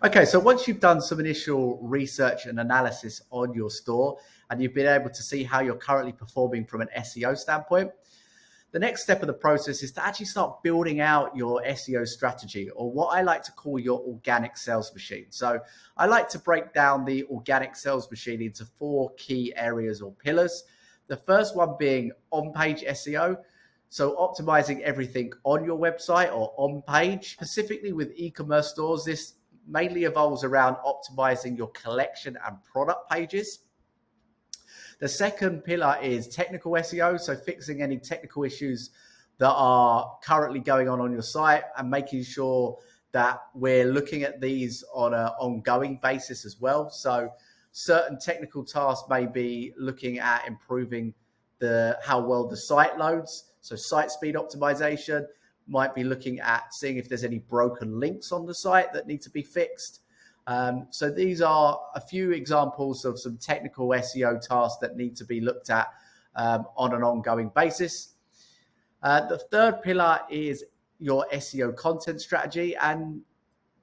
Okay, so once you've done some initial research and analysis on your store and you've been able to see how you're currently performing from an SEO standpoint, the next step of the process is to actually start building out your SEO strategy, or what I like to call your organic sales machine. So I like to break down the organic sales machine into 4 key areas or pillars. The first one being on-page SEO. So optimizing everything on your website or on page. Specifically with e-commerce stores, this mainly evolves around optimizing your collection and product pages. The second pillar is technical SEO, so fixing any technical issues that are currently going on your site and making sure that we're looking at these on an ongoing basis as well. So certain technical tasks may be looking at improving how well the site loads. So site speed optimization might be looking at seeing if there's any broken links on the site that need to be fixed. So these are a few examples of some technical SEO tasks that need to be looked at on an ongoing basis. The third pillar is your SEO content strategy, and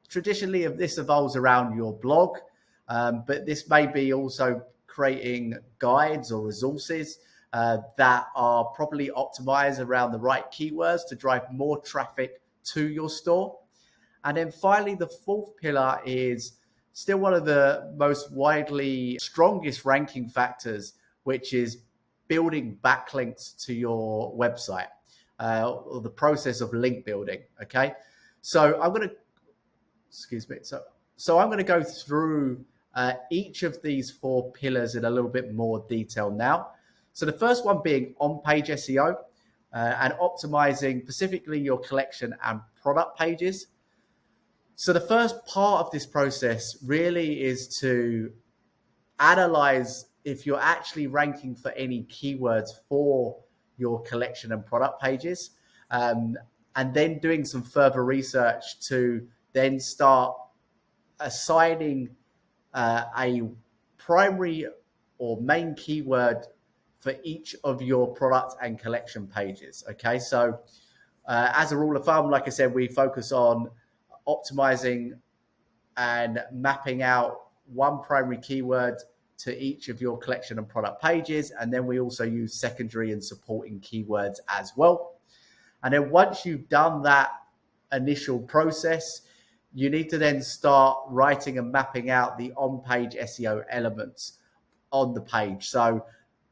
traditionally this evolves around your blog, but this may be also creating guides or resources that are properly optimized around the right keywords to drive more traffic to your store. And then finally, the fourth pillar is still one of the most widely strongest ranking factors, which is building backlinks to your website, or the process of link building. Okay, so I'm going to, I'm going to go through each of these 4 pillars in a little bit more detail now. So the first one being on-page SEO and optimizing specifically your collection and product pages. So the first part of this process really is to analyze if you're actually ranking for any keywords for your collection and product pages, and then doing some further research to then start assigning a primary or main keyword for each of your product and collection pages. Okay, so as a rule of thumb, like I said, we focus on optimizing and mapping out one primary keyword to each of your collection and product pages. And then we also use secondary and supporting keywords as well. And then once you've done that initial process, you need to then start writing and mapping out the on-page SEO elements on the page. So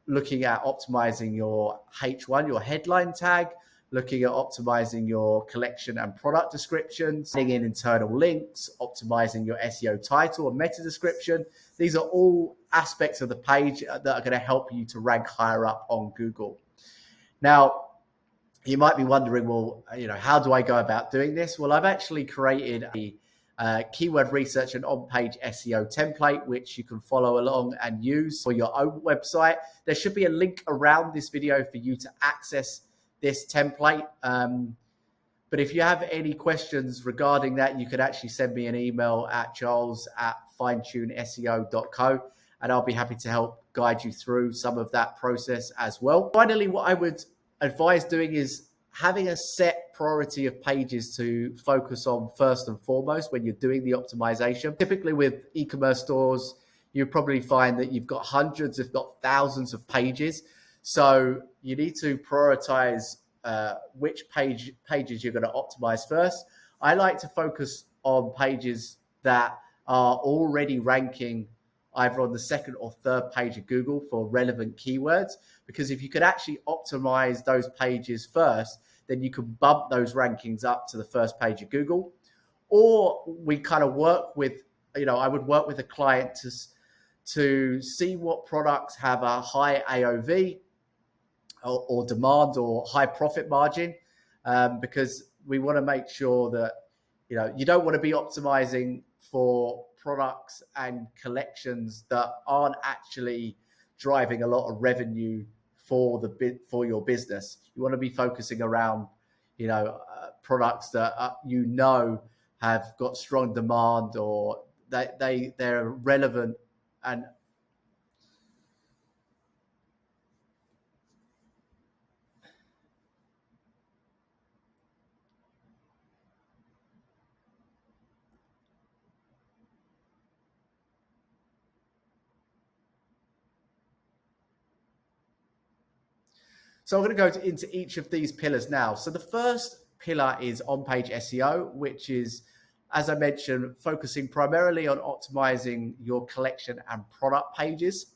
looking at optimizing your H1, your headline tag, looking at optimizing your collection and product descriptions, adding in internal links, optimizing your SEO title and meta description. These are all aspects of the page that are going to help you to rank higher up on Google. Now, you might be wondering, well, how do I go about doing this? Well, I've actually created a keyword research and on-page SEO template, which you can follow along and use for your own website. There should be a link around this video for you to access this template. But if you have any questions regarding that, you could actually send me an email at charles@finetuneseo.co, and I'll be happy to help guide you through some of that process as well. Finally, what I would advise doing is having a set priority of pages to focus on first and foremost when you're doing the optimization. Typically with e-commerce stores, you probably find that you've got hundreds, if not thousands of pages. So you need to prioritize which pages you're going to optimize first. I like to focus on pages that are already ranking either on the second or third page of Google for relevant keywords, because if you could actually optimize those pages first, then you can bump those rankings up to the first page of Google. Or we kind of work with, I would work with a client to see what products have a high AOV or demand or high profit margin, because we want to make sure that, you don't want to be optimizing for products and collections that aren't actually driving a lot of revenue for your business. You want to be focusing around, products that have got strong demand, or they're relevant and So I'm going to go into each of these pillars now. So the first pillar is on-page SEO, which is, as I mentioned, focusing primarily on optimizing your collection and product pages.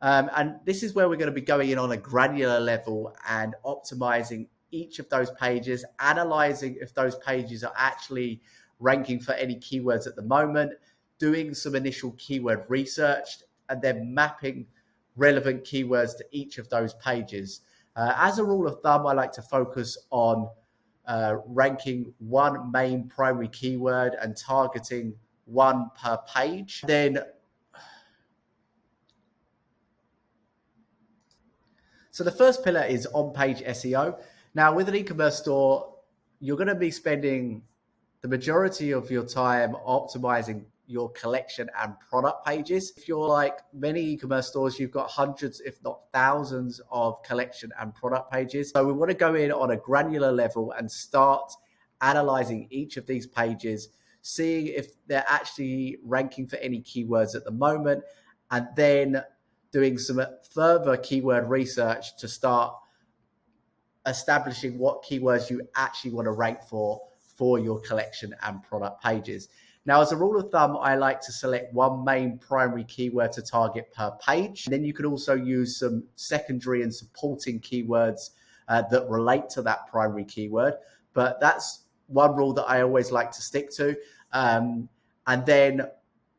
And this is where we're going to be going in on a granular level and optimizing each of those pages, analyzing if those pages are actually ranking for any keywords at the moment, doing some initial keyword research, and then mapping relevant keywords to each of those pages. As a rule of thumb, I like to focus on ranking one main primary keyword and targeting one per page. So the first pillar is on-page SEO. Now, with an e-commerce store, you're going to be spending the majority of your time optimizing your collection and product pages. If you're like many e-commerce stores, you've got hundreds, if not thousands, of collection and product pages. So we want to go in on a granular level and start analyzing each of these pages, seeing if they're actually ranking for any keywords at the moment, and then doing some further keyword research to start establishing what keywords you actually want to rank for your collection and product pages. Now, as a rule of thumb, I like to select one main primary keyword to target per page. And then you can also use some secondary and supporting keywords that relate to that primary keyword. But that's one rule that I always like to stick to. And then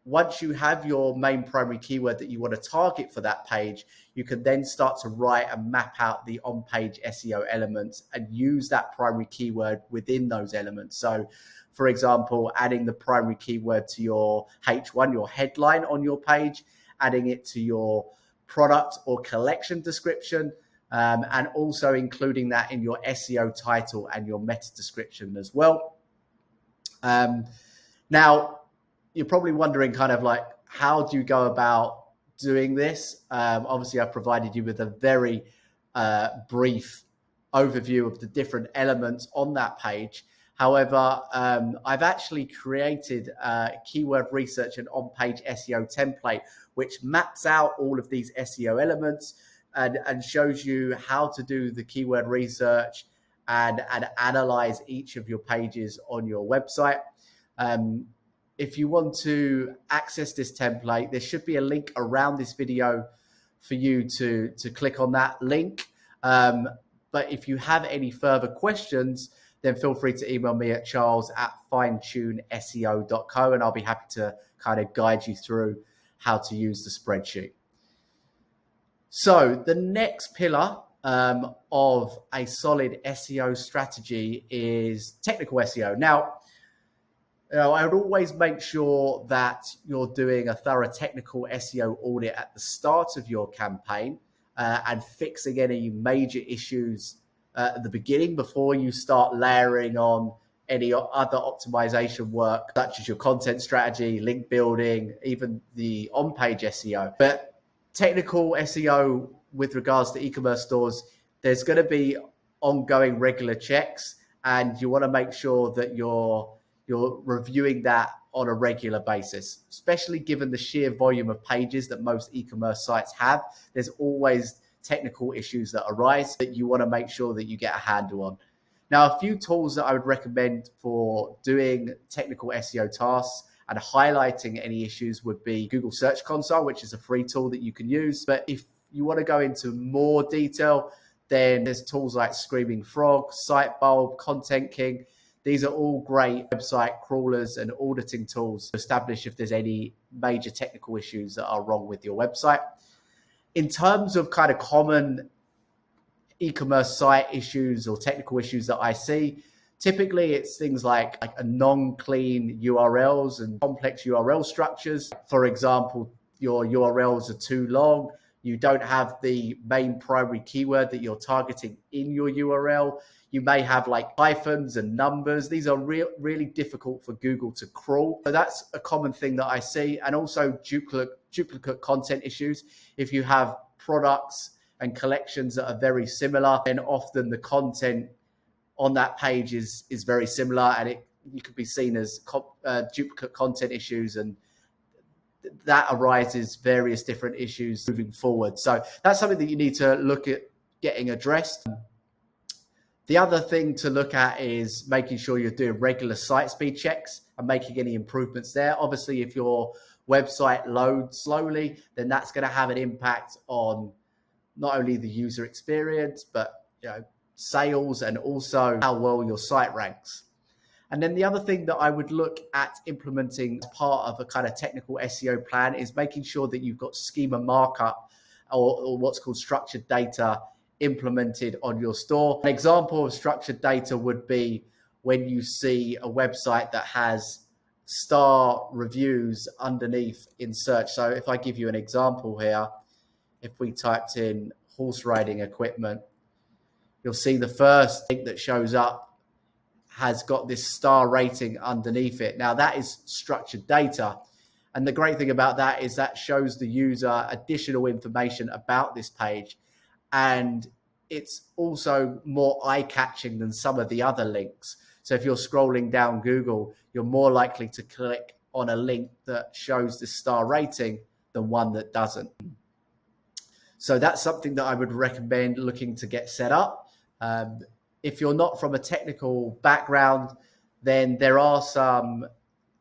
once you have your main primary keyword that you want to target for that page, you can then start to write and map out the on-page SEO elements and use that primary keyword within those elements. So, for example, adding the primary keyword to your H1, your headline on your page, adding it to your product or collection description, and also including that in your SEO title and your meta description as well. Now, you're probably wondering kind of like, how do you go about doing this? Obviously, I've provided you with a very brief overview of the different elements on that page. However, I've actually created a keyword research and on-page SEO template, which maps out all of these SEO elements and shows you how to do the keyword research and analyze each of your pages on your website. If you want to access this template, there should be a link around this video for you to click on that link. But if you have any further questions, then feel free to email me at charles@finetuneseo.co, and I'll be happy to kind of guide you through how to use the spreadsheet. So the next pillar of a solid SEO strategy is technical SEO. Now, I would always make sure that you're doing a thorough technical SEO audit at the start of your campaign and fixing any major issues at the beginning before you start layering on any other optimization work, such as your content strategy, link building, even the on-page SEO. But technical SEO with regards to e-commerce stores, there's going to be ongoing regular checks, and you want to make sure that you're reviewing that on a regular basis, especially given the sheer volume of pages that most e-commerce sites have. There's always technical issues that arise that you want to make sure that you get a handle on. Now, a few tools that I would recommend for doing technical SEO tasks and highlighting any issues would be Google Search Console, which is a free tool that you can use. But if you want to go into more detail, then there's tools like Screaming Frog, Sitebulb, Content King. These are all great website crawlers and auditing tools to establish if there's any major technical issues that are wrong with your website. In terms of kind of common e-commerce site issues or technical issues that I see, typically it's things like a non-clean URLs and complex URL structures. For example, your URLs are too long. You don't have the main primary keyword that you're targeting in your URL. You may have like hyphens and numbers. These are really difficult for Google to crawl. So that's a common thing that I see. And also duplicate content issues. If you have products and collections that are very similar, then often the content on that page is very similar, and you could be seen as duplicate content issues, and that arises various different issues moving forward. So that's something that you need to look at getting addressed. The other thing to look at is making sure you're doing regular site speed checks and making any improvements there. Obviously, if your website loads slowly, then that's going to have an impact on not only the user experience, but sales and also how well your site ranks. And then the other thing that I would look at implementing as part of a kind of technical SEO plan is making sure that you've got schema markup or what's called structured data implemented on your store. An example of structured data would be when you see a website that has star reviews underneath in search. So if I give you an example here, if we typed in horse riding equipment, you'll see the first link that shows up has got this star rating underneath it. Now that is structured data. And the great thing about that is that shows the user additional information about this page. And it's also more eye-catching than some of the other links. So if you're scrolling down Google, you're more likely to click on a link that shows the star rating than one that doesn't. So that's something that I would recommend looking to get set up. If you're not from a technical background, then there are some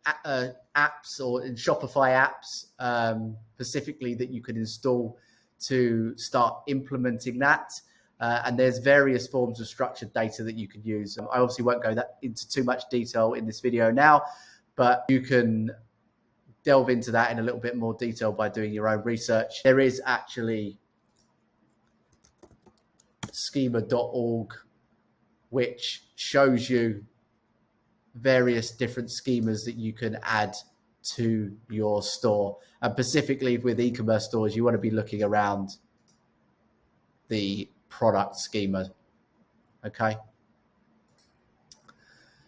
apps or Shopify apps specifically that you can install to start implementing that. And there's various forms of structured data that you can use. I obviously won't go into too much detail in this video now, but you can delve into that in a little bit more detail by doing your own research. There is actually schema.org, which shows you various different schemas that you can add to your store. And specifically with e-commerce stores, you want to be looking around the product schema. Okay.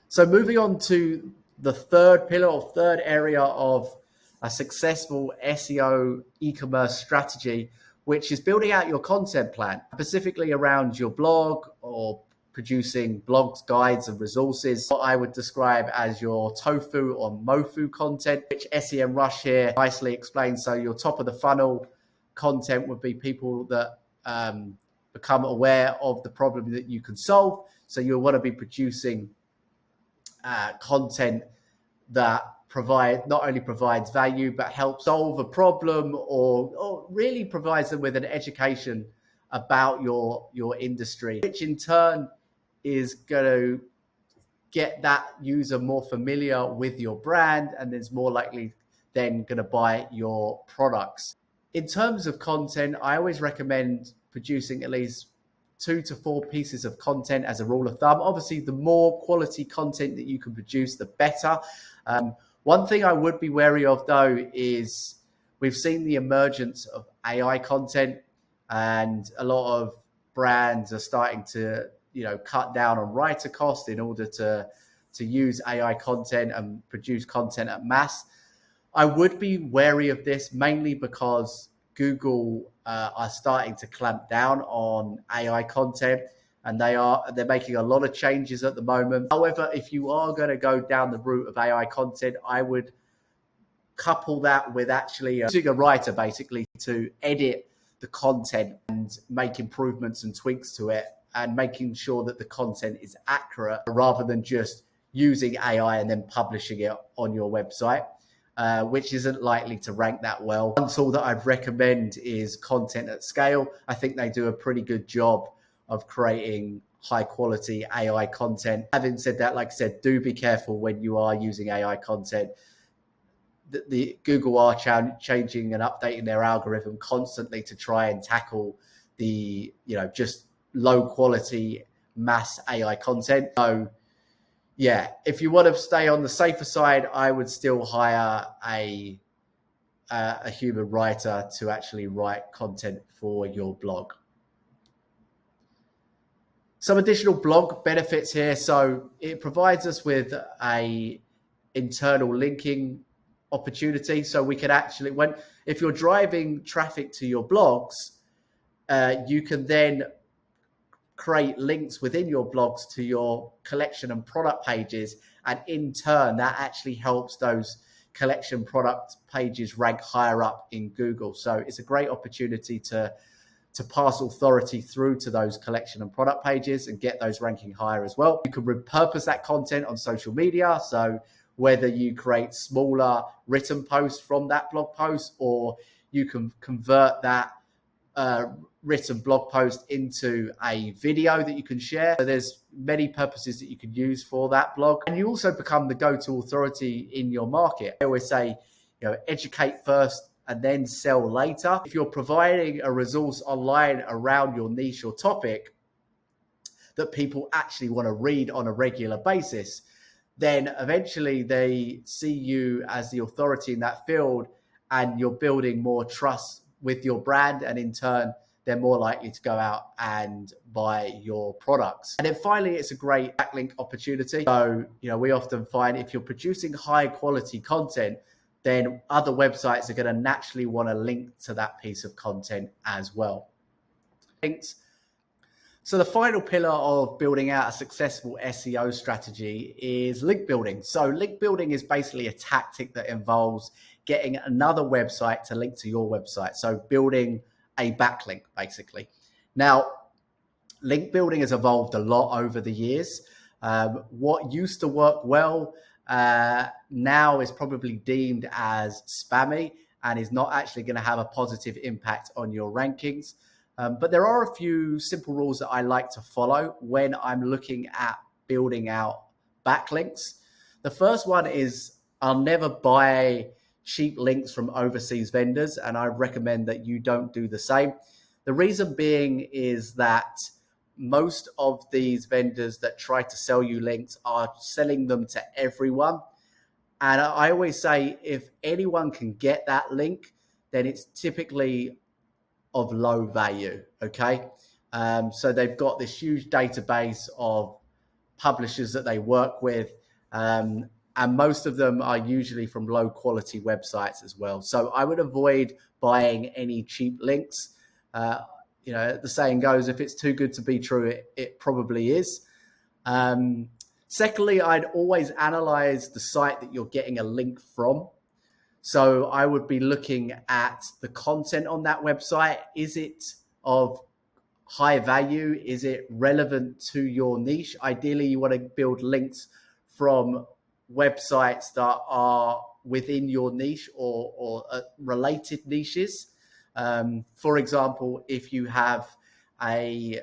So moving on to the third pillar or third area of a successful SEO e-commerce strategy, which is building out your content plan, specifically around your blog or producing blogs, guides, and resources. What I would describe as your tofu or mofu content, which SEM Rush here nicely explains. So your top of the funnel content would be people that become aware of the problem that you can solve. So you'll want to be producing content that not only provides value, but helps solve a problem or really provides them with an education about your industry, which in turn is going to get that user more familiar with your brand and is more likely then going to buy your products. In terms of content, I always recommend producing at least 2 to 4 pieces of content as a rule of thumb. Obviously, the more quality content that you can produce, the better. One thing I would be wary of, though, is we've seen the emergence of AI content, and a lot of brands are starting to, cut down on writer cost in order to use AI content and produce content at mass. I would be wary of this mainly because Google are starting to clamp down on AI content, and they're making a lot of changes at the moment. However, if you are going to go down the route of AI content, I would couple that with actually using a writer basically to edit the content and make improvements and tweaks to it, and making sure that the content is accurate rather than just using AI and then publishing it on your website, which isn't likely to rank that well. One tool that I'd recommend is Content at Scale. I think they do a pretty good job of creating high quality AI content. Having said that, like I said, do be careful when you are using AI content. The Google are changing and updating their algorithm constantly to try and tackle the, just low quality mass AI content. So yeah, if you want to stay on the safer side, I would still hire a human writer to actually write content for your blog. Some additional blog benefits here. So it provides us with a internal linking opportunity. So we can actually, if you're driving traffic to your blogs, you can then create links within your blogs to your collection and product pages. And in turn, that actually helps those collection product pages rank higher up in Google. So it's a great opportunity to to pass authority through to those collection and product pages and get those ranking higher as well. You can repurpose that content on social media. So whether you create smaller written posts from that blog post, or you can convert that written blog post into a video that you can share. So there's many purposes that you can use for that blog. And you also become the go-to authority in your market. I always say, educate first and then sell later. If you're providing a resource online around your niche or topic that people actually want to read on a regular basis, then eventually they see you as the authority in that field, and you're building more trust with your brand, and in turn they're more likely to go out and buy your products. And then finally, it's a great backlink opportunity. So we often find if you're producing high quality content, then other websites are going to naturally want to link to that piece of content as well. Thanks. So the final pillar of building out a successful SEO strategy is link building. So link building is basically a tactic that involves getting another website to link to your website. So building a backlink, basically. Now, link building has evolved a lot over the years. What used to work well now is probably deemed as spammy and is not actually going to have a positive impact on your rankings. But there are a few simple rules that I like to follow when I'm looking at building out backlinks. The first one is I'll never buy cheap links from overseas vendors, and I recommend that you don't do the same. The reason being is that most of these vendors that try to sell you links are selling them to everyone. And I always say, if anyone can get that link, then it's typically of low value. Okay. So they've got this huge database of publishers that they work with. And most of them are usually from low quality websites as well. So I would avoid buying any cheap links. The saying goes, if it's too good to be true, it probably is. Secondly, I'd always analyze the site that you're getting a link from. So I would be looking at the content on that website. Is it of high value? Is it relevant to your niche? Ideally, you want to build links from websites that are within your niche or related niches. For example, if you have a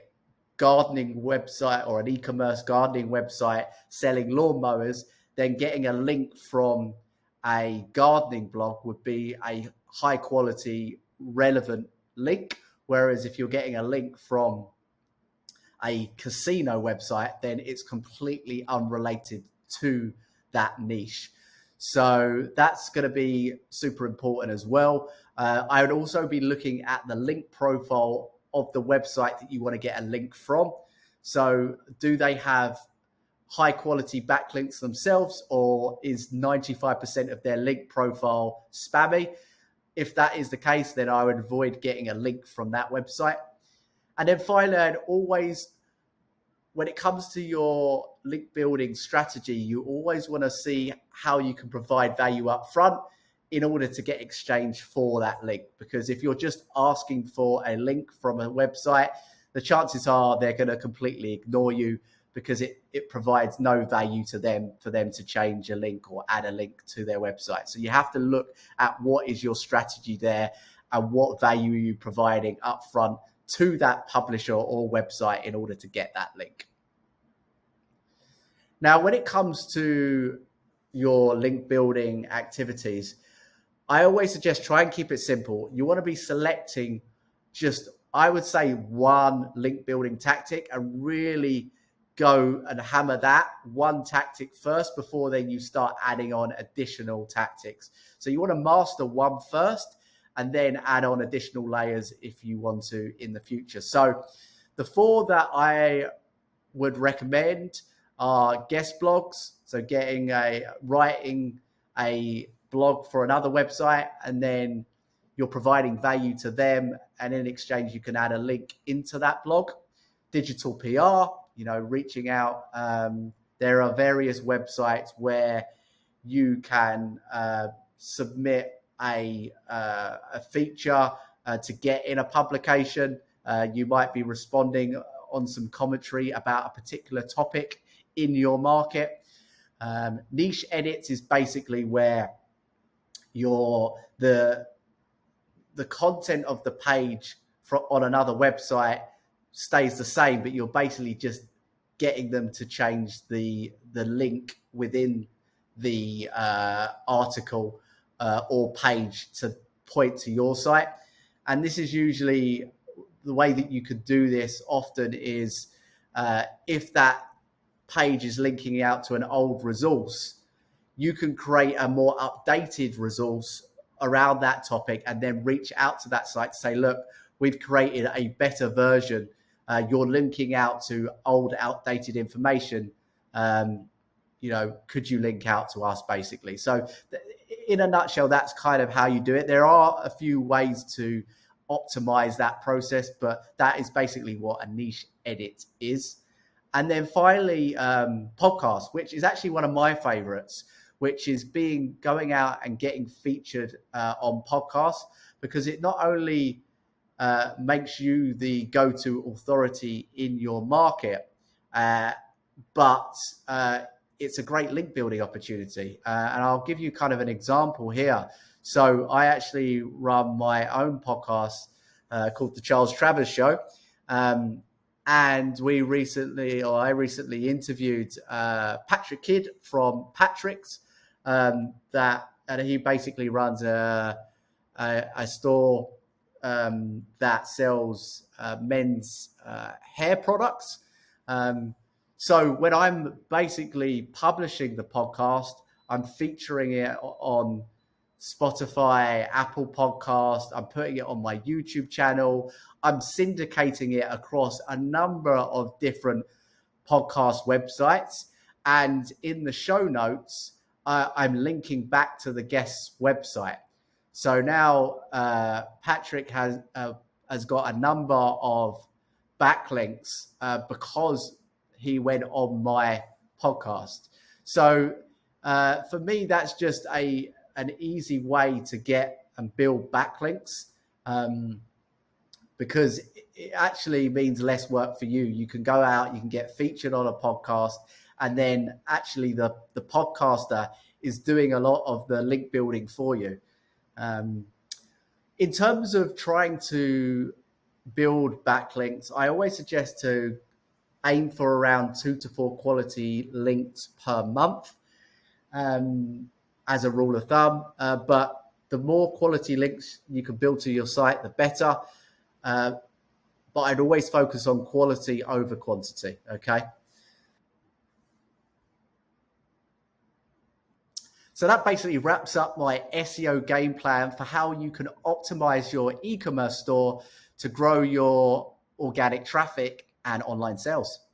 gardening website or an e-commerce gardening website selling lawnmowers, then getting a link from a gardening blog would be a high quality, relevant link. Whereas if you're getting a link from a casino website, then it's completely unrelated to that niche. So that's going to be super important as well. I would also be looking at the link profile of the website that you want to get a link from. So do they have high quality backlinks themselves, or is 95% of their link profile spammy? If that is the case, then I would avoid getting a link from that website. And then finally, I'd always, when it comes to your link building strategy, you always want to see how you can provide value up front in order to get exchange for that link. Because if you're just asking for a link from a website, the chances are they're going to completely ignore you, because it provides no value to them for them to change a link or add a link to their website. So you have to look at what is your strategy there and what value are you providing up front to that publisher or website in order to get that link. Now, when it comes to your link building activities, I always suggest try and keep it simple. You want to be selecting just, I would say, one link building tactic and really go and hammer that one tactic first before then you start adding on additional tactics. So you want to master one first and then add on additional layers if you want to in the future. So the 4 that I would recommend are guest blogs. So writing a blog for another website, and then you're providing value to them, and in exchange you can add a link into that blog. Digital PR, reaching out. There are various websites where you can submit a feature to get in a publication. You might be responding on some commentary about a particular topic in your market. Niche edits is basically where the content of the page on another website stays the same, but you're basically just getting them to change the link within the article or page to point to your site. And this is usually the way that you could do this often is if that page is linking out to an old resource, you can create a more updated resource around that topic and then reach out to that site to say, look, we've created a better version. You're linking out to old, outdated information. Could you link out to us, basically? So in a nutshell, that's kind of how you do it. There are a few ways to optimize that process, but that is basically what a niche edit is. And then finally, podcast, which is actually one of my favorites, which is going out and getting featured on podcasts, because it not only makes you the go-to authority in your market, but it's a great link building opportunity. And I'll give you kind of an example here. So I actually run my own podcast called The Charles Travers Show. And I recently interviewed Patrick Kidd from Patrick's, and he basically runs a store that sells men's hair products. So when I'm basically publishing the podcast, I'm featuring it on Spotify, Apple Podcast. I'm putting it on my YouTube channel. I'm syndicating it across a number of different podcast websites. And in the show notes, I'm linking back to the guest's website. So now Patrick has got a number of backlinks because he went on my podcast. So for me, that's just an easy way to get and build backlinks, because it actually means less work for you. You can go out, you can get featured on a podcast, and then actually the podcaster is doing a lot of the link building for you. In terms of trying to build backlinks, I always suggest to aim for around 2 to 4 quality links per month, as a rule of thumb. But the more quality links you can build to your site, the better. But I'd always focus on quality over quantity. Okay. So that basically wraps up my SEO game plan for how you can optimize your e-commerce store to grow your organic traffic and online sales.